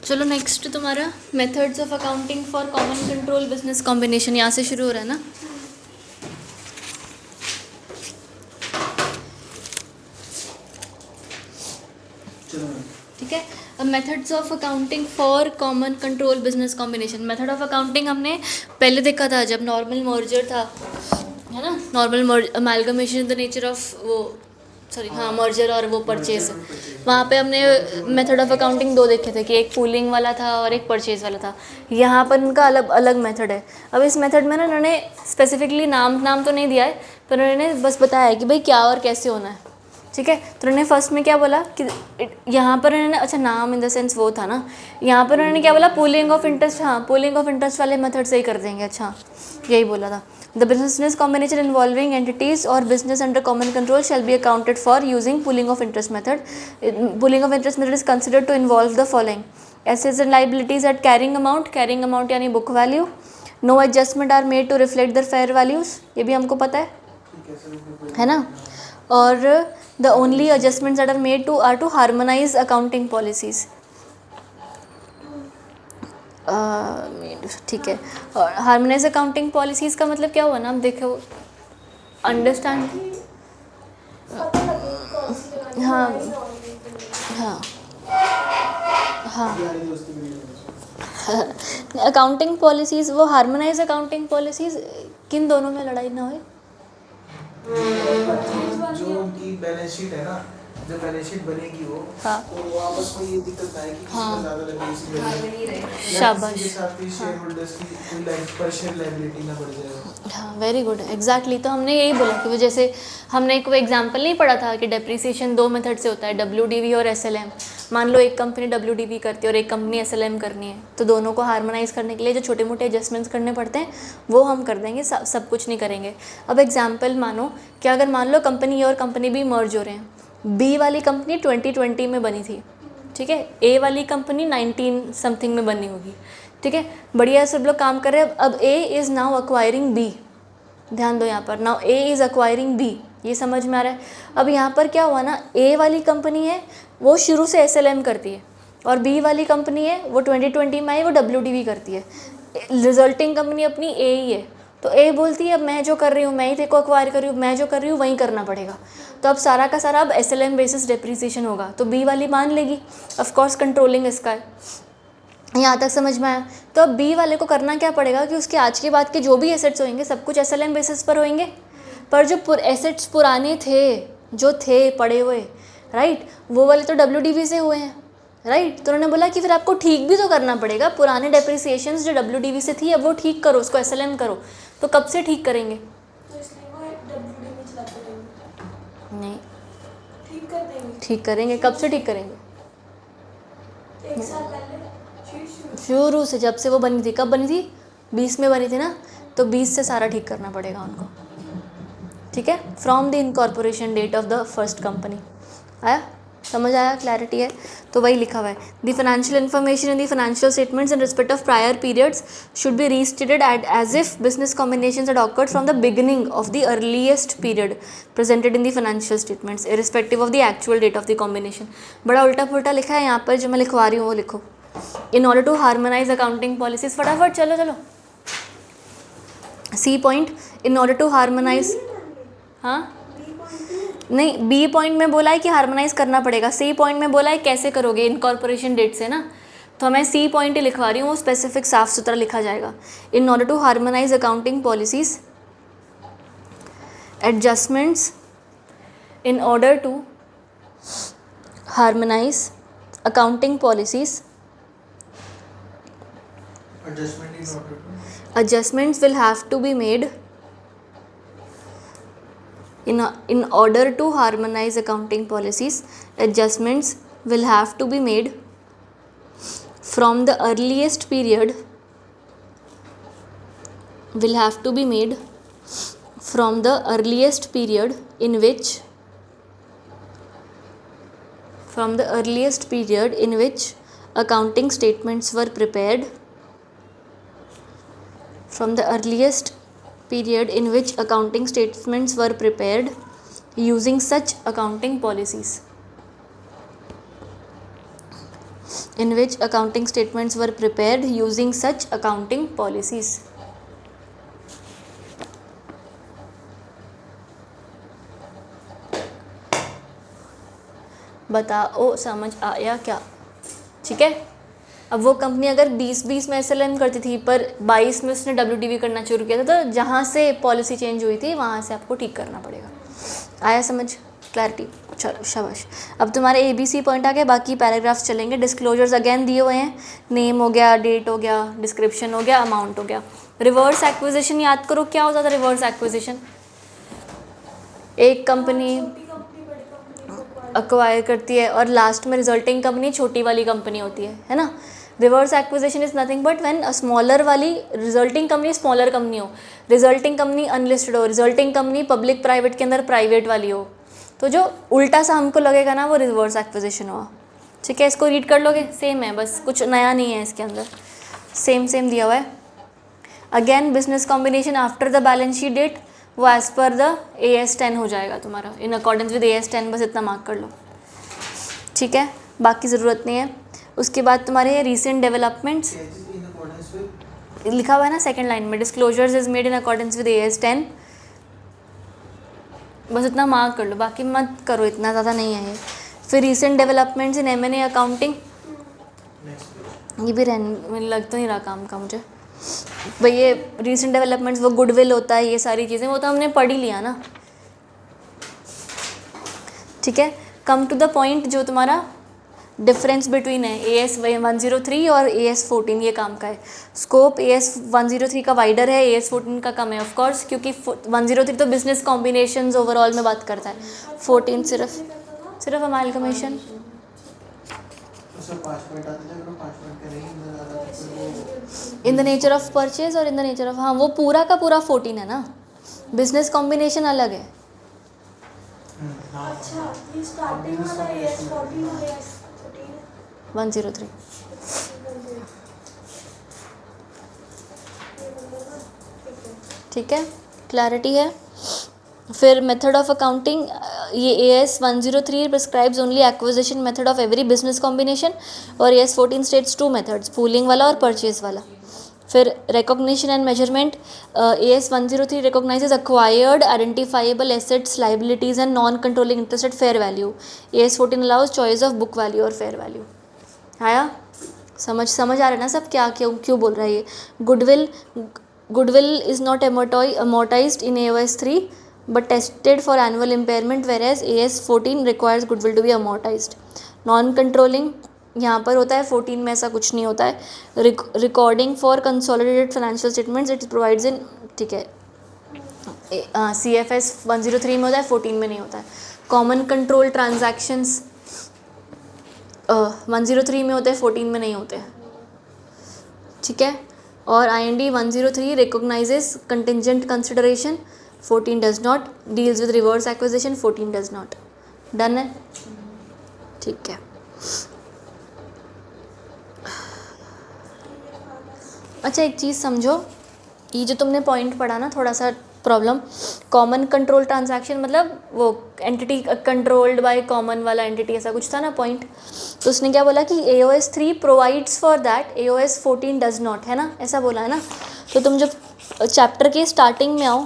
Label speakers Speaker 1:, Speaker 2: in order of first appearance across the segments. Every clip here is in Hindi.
Speaker 1: चलो नेक्स्ट तुम्हारा methods of accounting for common control business combination, यहाँ से शुरू हो रहा है ना। ठीक है, अब methods of accounting for common control business combination. Method of accounting हमने पहले देखा था जब नॉर्मल मर्जर था, है ना, normal amalgamation in the nature of वो, सॉरी हाँ, मर्जर और वो परचेज। वहाँ पे हमने मेथड ऑफ अकाउंटिंग दो देखे थे कि एक पूलिंग वाला था और एक परचेज वाला था। यहाँ पर इनका अलग अलग मेथड है। अब इस मेथड में ना उन्होंने स्पेसिफिकली नाम तो नहीं दिया है, पर उन्होंने बस बताया है कि भाई क्या और कैसे होना है। ठीक है, तो उन्होंने फर्स्ट में क्या बोला कि यहाँ पर उन्होंने, अच्छा नाम इन द सेंस वो था ना, यहाँ पर उन्होंने क्या बोला, पूलिंग ऑफ इंटरेस्ट। हाँ, पूलिंग ऑफ इंटरेस्ट वाले मेथड से ही कर देंगे। अच्छा, यही बोला था। The business combination involving entities और business under common control shall be accounted for using pooling of interest method. Pooling of interest method is considered to involve the following: assets and liabilities at carrying amount यानी book value. No adjustment are made to reflect the fair values, ये भी हमको पता है ना। और the only adjustments that are made to are to harmonize accounting policies। ठीक है, और हार्मोनाइज अकाउंटिंग पॉलिसीज़ का मतलब क्या हुआ ना, अब देखो अंडरस्टैंड। हाँ हाँ हाँ, अकाउंटिंग पॉलिसीज़, वो हार्मोनाइज अकाउंटिंग पॉलिसीज़ किन दोनों में लड़ाई ना हो।
Speaker 2: जो उनकी बैलेंस शीट है ना, जब बैलेंस शीट बनेगी वो,
Speaker 1: हाँ,
Speaker 2: तो आपस में ये दिक्कत आएगी कि
Speaker 1: हाँ,
Speaker 2: ज़्यादा लायबिलिटी,
Speaker 1: शाबाश,
Speaker 2: शेयर होल्डर्स की पर शेयर लायबिलिटी ना बढ़ जाए।
Speaker 1: हाँ, वेरी गुड, एग्जैक्टली। तो हमने यही बोला कि वो, जैसे हमने कोई एग्जांपल नहीं पढ़ा था कि डेप्रिसिएशन दो मेथड से होता है, WDV और SLM। मान लो एक कंपनी WDV करती है और एक कंपनी SLM करनी है, तो दोनों को हार्मोनाइज करने के लिए जो छोटे मोटे एडजस्टमेंट्स करने पड़ते हैं वो हम कर देंगे, सब कुछ नहीं करेंगे। अब एग्जाम्पल मानो कि अगर मान लो कंपनी ए और कंपनी बी मर्ज हो रहे हैं, बी वाली कंपनी 2020 में बनी थी, ठीक है, ए वाली कंपनी 19 समथिंग में बनी होगी। ठीक है, बढ़िया, सब लोग काम कर रहे हैं। अब A is now acquiring B, ध्यान दो यहाँ पर, now A is acquiring B, ये समझ में आ रहा है। अब यहाँ पर क्या हुआ ना, ए वाली कंपनी है वो शुरू से SLM करती है, और बी वाली कंपनी है वो 2020 में आई, वो WDV करती है। रिजल्टिंग कंपनी अपनी ए ही है, तो ए बोलती है अब मैं जो कर रही हूँ, मैं ही तेरे को अक्वायर कर रही हूँ, मैं जो कर रही हूँ वही करना पड़ेगा। तो अब सारा का सारा अब SLM बेसिस डेप्रिसिएशन होगा, तो बी वाली मान लेगी, ऑफकोर्स कंट्रोलिंग इसका है। यहाँ तक समझ में आया। तो अब बी वाले को करना क्या पड़ेगा कि उसके आज के बाद के जो भी एसेट्स होंगे सब कुछ SLM बेसिस पर होंगे, पर जो एसेट्स पुराने थे, जो थे पड़े हुए, राइट, वो वाले तो WDV से हुए हैं, राइट। तो उन्होंने बोला कि फिर आपको ठीक भी तो करना पड़ेगा, पुराने डेप्रिसिएशंस जो WDV से थी अब वो ठीक करो, उसको SLM करो। तो कब से ठीक करेंगे?
Speaker 3: तो इसलिए वो WDV चलाते रहेंगे?
Speaker 1: नहीं,
Speaker 3: ठीक कर देंगे।
Speaker 1: ठीक करेंगे। कब से ठीक करेंगे?
Speaker 3: 1 साल पहले
Speaker 1: शुरू से, जब से वो बनी थी। कब बनी थी? 20 में बनी थी ना, तो 20 से सारा ठीक करना पड़ेगा उनको। ठीक है, from the incorporation date of the first company. आया, समझ आया, क्लैरिटी है? तो वही लिखा हुआ है, the financial information in the financial statements in respect of prior periods should be restated as if business combinations had occurred from the beginning of the earliest period presented in the financial statements irrespective of the actual date of the combination. बड़ा उल्टा पुल्टा लिखा है यहाँ पर, जो मैं लिखवा रही हूँ वो लिखो। In order to harmonize accounting policies, फटाफट चलो चलो। C point, in order to harmonize, हाँ नहीं, बी पॉइंट में बोला है कि हार्मोनाइज करना पड़ेगा, सी पॉइंट में बोला है कैसे करोगे, इनकॉर्पोरेशन डेट से ना। तो मैं सी पॉइंट ही लिखवा रही हूँ, वो स्पेसिफिक साफ सुथरा लिखा जाएगा। In order to harmonize accounting policies, adjustments in order to harmonize accounting policies, adjustments will have to be made in order to harmonize accounting policies. Adjustments will have to be made from the earliest period, will have to be made from the earliest period in which, from the earliest period in which accounting statements were prepared, from the earliest period in which accounting statements were prepared using such accounting policies in which accounting statements were prepared using such accounting policies. बताओ समझ आया क्या? ठीक है, अब वो कंपनी अगर 2020 में SLM करती थी पर 22 में उसने WDV करना शुरू किया था, तो जहाँ से पॉलिसी चेंज हुई थी वहाँ से आपको ठीक करना पड़ेगा। आया समझ? क्लैरिटी? चलो शाबाश। अब तुम्हारे ABC पॉइंट आ गए, बाकी पैराग्राफ्स चलेंगे। डिस्क्लोजर्स अगेन दिए हुए हैं, नेम हो गया, डेट हो गया, डिस्क्रिप्शन हो गया, अमाउंट हो गया। रिवर्स एक्विजिशन याद करो, क्या होता था रिवर्स एक्विजिशन? एक कंपनी
Speaker 3: छोटी कंपनी बड़ी कंपनी को
Speaker 1: अक्वायर करती है और लास्ट में रिजल्टिंग कंपनी छोटी वाली कंपनी होती है ना। Reverse acquisition is nothing but when a smaller वाली रिजल्टिंग कंपनी स्मॉलर कंपनी हो, रिजल्टिंग कंपनी अनलिस्टेड हो, रिजल्टिंग कंपनी पब्लिक प्राइवेट के अंदर प्राइवेट वाली हो, तो जो उल्टा सा हमको लगेगा ना वो रिवर्स एक्विजिशन हुआ। ठीक है, इसको रीड कर लोगे, सेम है, बस कुछ नया नहीं है इसके अंदर, सेम सेम दिया हुआ है। Again business combination after the balance sheet date, वो एज़ पर द AS 10 हो जाएगा तुम्हारा, इन अकॉर्डेंस विद AS 10, बस इतना मार्क कर लो। ठीक है, बाकी ज़रूरत नहीं है। उसके बाद तुम्हारे recent developments
Speaker 2: in accordance with
Speaker 1: लिखा हुआ है ना सेकंड लाइन में, disclosures is made in accordance with AS 10, बस इतना मार्क कर लो, बाकी मत करो, इतना ज़्यादा नहीं है ये। फिर recent developments in M&A accounting, ये भी लग तो नहीं रहा काम का मुझे भाई। ये रीसेंट डेवलपमेंट्स, वो गुडविल होता है, ये सारी चीज़ें वो तो हमने पढ़ ही लिया ना। ठीक है, कम टू द पॉइंट, जो तुम्हारा डिफरेंस बिटवीन है AS 103 और AS 14, ये काम का है। स्कोप AS 103 का वाइडर है, AS 14 का कम है ऑफ कोर्स, क्योंकि 103 तो बिजनेस कॉम्बिनेशंस ओवरऑल में बात करता है, 14 सिर्फ अमालगमेशन।
Speaker 2: उसमें 5 पॉइंट आते थे, अगर 5 पॉइंट करें ही ज़्यादा तो वो
Speaker 1: in the nature of purchase और इन द नेचर ऑफ, हाँ वो पूरा का पूरा 14 है ना, बिजनेस कॉम्बिनेशन अलग है।
Speaker 3: अच्छा, ये स्टार्टिंग वाला AS 14 और AS 14 है।
Speaker 1: 103 ठीक है, क्लैरिटी है। फिर मेथड ऑफ अकाउंटिंग, ये AS 103 prescribes only acquisition method of every business combination, और AS 14 स्टेट्स 2 मेथड्स, पूलिंग वाला और परचेज वाला। फिर recognition and measurement, AS 103 recognises acquired identifiable assets, liabilities and non controlling interest at fair value. AS 14 allows choice of book value और फेयर वैल्यू। आया समझ आ रहा है ना सब, क्या क्यों बोल रहा है ये? Goodwill is not amortized in AOS 3 but tested for annual impairment, whereas AS 14 requires goodwill to be amortized. Non controlling यहाँ पर होता है, 14 में ऐसा कुछ नहीं होता है। Recording for consolidated financial statements it provides in, ठीक है, CFS 103 में होता है, 14 में नहीं होता है। कॉमन कंट्रोल ट्रांजैक्शंस 103 में होते हैं, 14 में नहीं होते हैं। ठीक है, और IND 103 recognises contingent consideration, 14 does not, deals with reverse acquisition, 14 does not. Done है, ठीक है। अच्छा एक चीज़ समझो, ये जो तुमने पॉइंट पढ़ा ना, थोड़ा सा प्रॉब्लम, कॉमन कंट्रोल ट्रांजैक्शन मतलब वो एंटिटी कंट्रोल्ड बाय कॉमन वाला एंटिटी, ऐसा कुछ था ना पॉइंट। तो उसने क्या बोला कि AOS 3 provides for that, AOS 14 does not, है ना, ऐसा बोला है ना। तो तुम जब चैप्टर के स्टार्टिंग में आओ,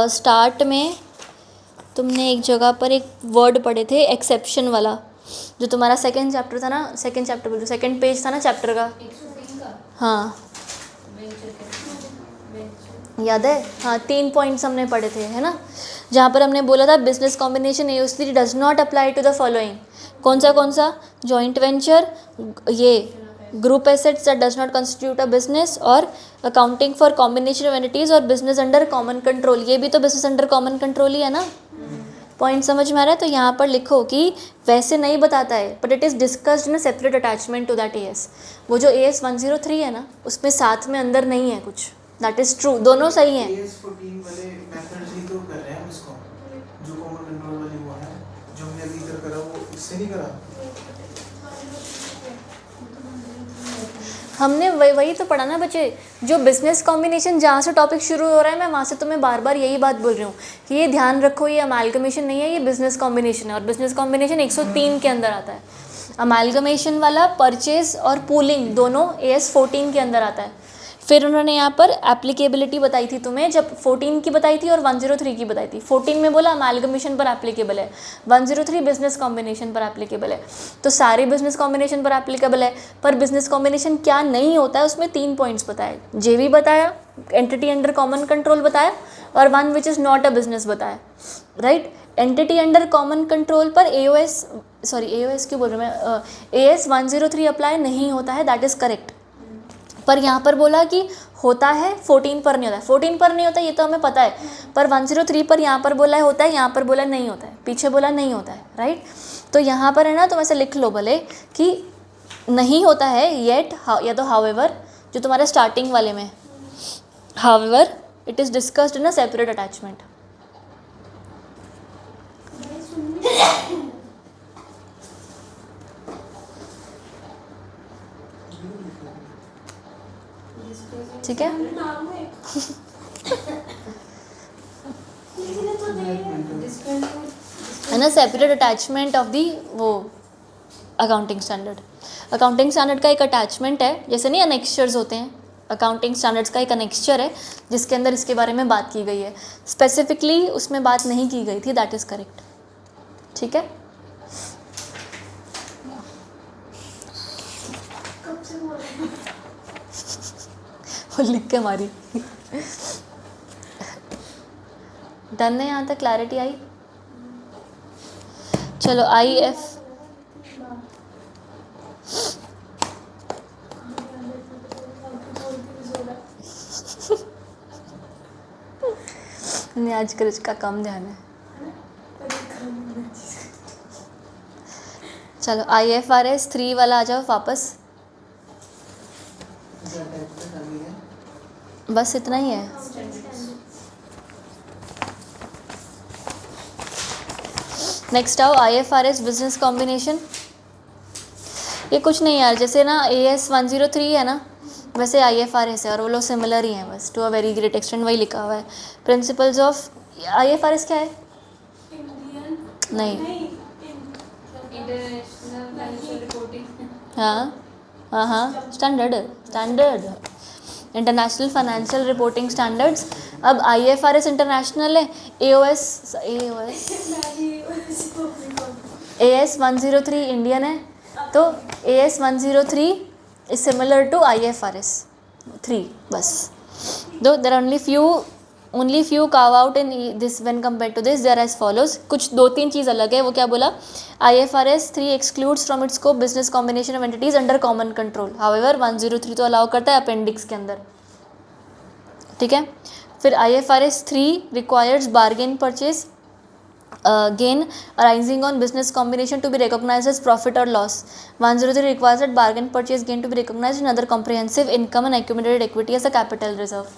Speaker 1: स्टार्ट में तुमने एक जगह पर एक वर्ड पढ़े थे एक्सेप्शन वाला, जो तुम्हारा सेकंड चैप्टर था ना, सेकंड पेज था ना चैप्टर का, हाँ याद है, हाँ 3 पॉइंट्स हमने पढ़े थे, है ना, जहाँ पर हमने बोला था business combination AOS 3 does not apply to the following. कौन सा जॉइंट वेंचर, ये group assets that does not constitute a business, और accounting for combination of entities, और बिजनेस अंडर कॉमन कंट्रोल, ये भी तो बिजनेस अंडर कॉमन कंट्रोल ही है ना। पॉइंट समझ में आ रहा है? तो यहाँ पर लिखो कि वैसे नहीं बताता है, but it is discussed in separate attachment to that AS। वो जो AS 103 है ना, उसमें साथ में अंदर नहीं है कुछ, दैट इज़ ट्रू, दोनों सही हैं।
Speaker 2: AS 14 वाले मेथड्स ही तो कर रहे हैं हम इसको, जो कॉमन कंट्रोल वाली वो है, जो हमने अभी करा वो इससे नहीं करा।
Speaker 1: हमने वही तो पढ़ा ना बच्चे, जो बिजनेस कॉम्बिनेशन जहाँ से टॉपिक शुरू हो रहा है मैं वहाँ से तुम्हें बार बार यही बात बोल रही हूँ कि ये ध्यान रखो, ये अमालगमेशन नहीं है, ये बिजनेस कॉम्बिनेशन है। और बिजनेस कॉम्बिनेशन 103 के अंदर आता है। अमालगमेशन वाला परचेज और पूलिंग दोनों AS 14 के अंदर आता है। फिर उन्होंने यहाँ पर एप्लीकेबिलिटी बताई थी तुम्हें, जब 14 की बताई थी और 103 की बताई थी। 14 में बोला अमालगमेशन पर एप्लीकेबल है, 103 बिजनेस कॉम्बिनेशन पर एप्लीकेबल है। तो सारे बिजनेस कॉम्बिनेशन पर एप्लीकेबल है, पर बिजनेस कॉम्बिनेशन क्या नहीं होता है उसमें 3 पॉइंट्स बताए। JV बताया, एंटिटी अंडर कॉमन कंट्रोल बताया, और one which is not a business बताया, right. Entity under common control पर AOS क्यों बोल रही हूँ मैं, AS 103 अप्लाई नहीं होता है, दैट इज़ करेक्ट। पर यहाँ पर बोला कि होता है, 14 पर नहीं होता है। 14 पर नहीं होता ये तो हमें पता है, पर 103 पर यहाँ पर बोला है होता है, यहाँ पर बोला नहीं होता है, पीछे बोला नहीं होता है, राइट। तो यहाँ पर है ना, तुम ऐसे लिख लो भले कि नहीं होता है येट, या तो हाउएवर जो तुम्हारे स्टार्टिंग वाले में, however it is discussed in a separate attachment. ठीक है,
Speaker 3: नाम है इसलिए तो दे
Speaker 1: है ना, सेपरेट अटैचमेंट ऑफ दी वो अकाउंटिंग स्टैंडर्ड। अकाउंटिंग स्टैंडर्ड का एक अटैचमेंट है, जैसे नहीं अनेक्स्चर्स होते हैं, अकाउंटिंग स्टैंडर्ड्स का एक अनेक्स्चर है जिसके अंदर इसके बारे में बात की गई है। स्पेसिफिकली उसमें बात नहीं की गई थी, दैट इज़ करेक्ट। ठीक है,
Speaker 3: कब से बोल रही हूँ।
Speaker 1: वो लिख के हमारी डन है, यहाँ तक क्लैरिटी आई। चलो IF नहीं, आजकल इसका कम ध्यान है। चलो IFRS 3 वाला आ जाओ वापस, बस इतना ही है। नेक्स्ट आओ IFRS बिजनेस कॉम्बिनेशन। ये कुछ नहीं यार, जैसे ना AS 103 है ना, वैसे IFRS है, और वो लोग सिमिलर ही हैं बस, to a very great extent वही लिखा हुआ है। प्रिंसिपल्स ऑफ IFRS क्या है?
Speaker 3: इंडियन
Speaker 1: नहीं,
Speaker 4: इंटरनेशनल फाइनेंशियल रिपोर्टिंग।
Speaker 1: हाँ standard international financial reporting standards. अब IFRS इंटरनेशनल है, AS 103 इंडियन है, तो AS 103 is similar to IFRS 3 बस। दो there only few carve out in this when compared to this, they are as follows। कुछ 2-3 चीज़ अलग है, वो क्या बोला, IFRS 3 excludes from its scope business combination of entities under common control, however 103 तो अलाउ करता है अपेंडिक्स के अंदर। ठीक है, फिर IFRS 3 requires bargain purchase gain arising on business combination to be recognized as profit or loss। 103 requires that bargain purchase gain to be recognized in other comprehensive income and accumulated equity as a capital reserve।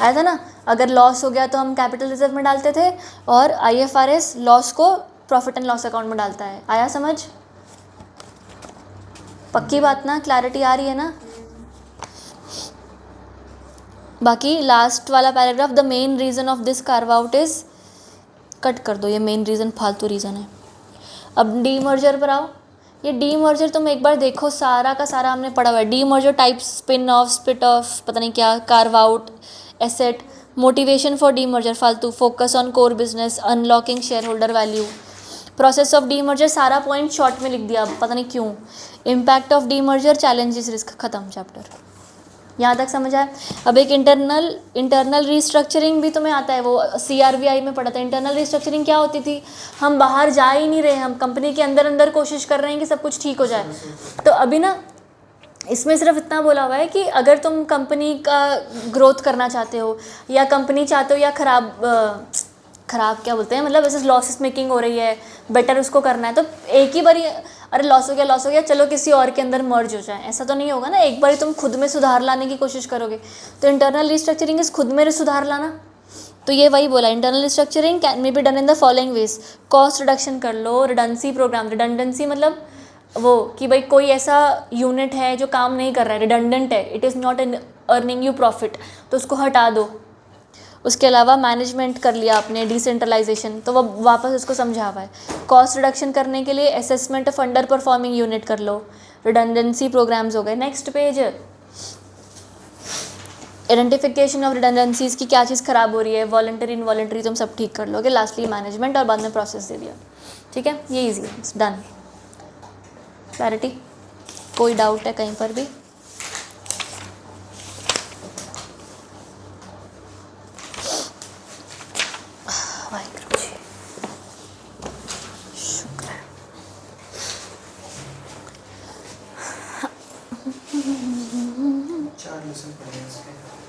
Speaker 1: आया था ना, अगर लॉस हो गया तो हम कैपिटल रिजर्व में डालते थे, और IFRS लॉस को प्रॉफिट एंड लॉस अकाउंट में डालता है। आया समझ? पक्की बात ना, क्लैरिटी आ रही है ना? बाकी लास्ट वाला paragraph, the main reason of this carve out is, cut कर दो, ये मेन रीज़न फालतू रीज़न है। अब डी मर्जर पर आओ। ये डी मर्जर तुम एक बार देखो, सारा का सारा हमने पढ़ा हुआ है। Demerger types, spin off, split off, पता नहीं क्या, carve out, asset, motivation for demerger फालतू, focus on core business, unlocking shareholder value, process of demerger, सारा पॉइंट शॉर्ट में लिख दिया, पता नहीं क्यों। Impact of demerger, challenges, risk, खत्म चैप्टर। यहाँ तक समझ आया? अब एक इंटरनल रीस्ट्रक्चरिंग भी तुम्हें आता है, वो CRVI में पढ़ा था। इंटरनल रीस्ट्रक्चरिंग क्या होती थी, हम बाहर जा ही नहीं रहे, हम कंपनी के अंदर कोशिश कर रहे हैं कि सब कुछ ठीक हो जाए। तो अभी ना इसमें सिर्फ इतना बोला हुआ है कि अगर तुम कंपनी का ग्रोथ करना चाहते हो, या कंपनी चाहते हो, या ख़राब क्या बोलते हैं, मतलब ऐसे लॉसेस मेकिंग हो रही है, बेटर उसको करना है, तो एक ही बारी अरे लॉस हो गया चलो किसी और के अंदर मर्ज हो जाए, ऐसा तो नहीं होगा ना। एक बारी तुम खुद में सुधार लाने की कोशिश करोगे। तो इंटरनल रिस्ट्रक्चरिंग इस खुद में सुधार लाना। तो ये वही बोला, internal restructuring can may be done in the following veg. Cost reduction कर लो, रिडंडेंसी प्रोग्राम, रिडंडेंसी मतलब वो कि भाई कोई ऐसा यूनिट है जो काम नहीं कर रहा है, रिडंडेंट है, it is not an earning you profit, तो उसको हटा दो। उसके अलावा मैनेजमेंट कर लिया आपने, डिसेंट्रलाइजेशन, तो वो वापस उसको समझा हुआ है। कॉस्ट रिडक्शन करने के लिए assessment of under performing unit कर लो, रिडंडेंसी प्रोग्राम्स हो गए। Next page, identification of redundancies की क्या चीज़ ख़राब हो रही है, वॉलंटरी इनवॉलंटरी तुम सब ठीक कर लोगे। लास्टली मैनेजमेंट और बाद में प्रोसेस दे दिया। ठीक है, ये ईजी है, डन। क्लैरिटी? कोई डाउट है कहीं पर भी? वाहिगुरू।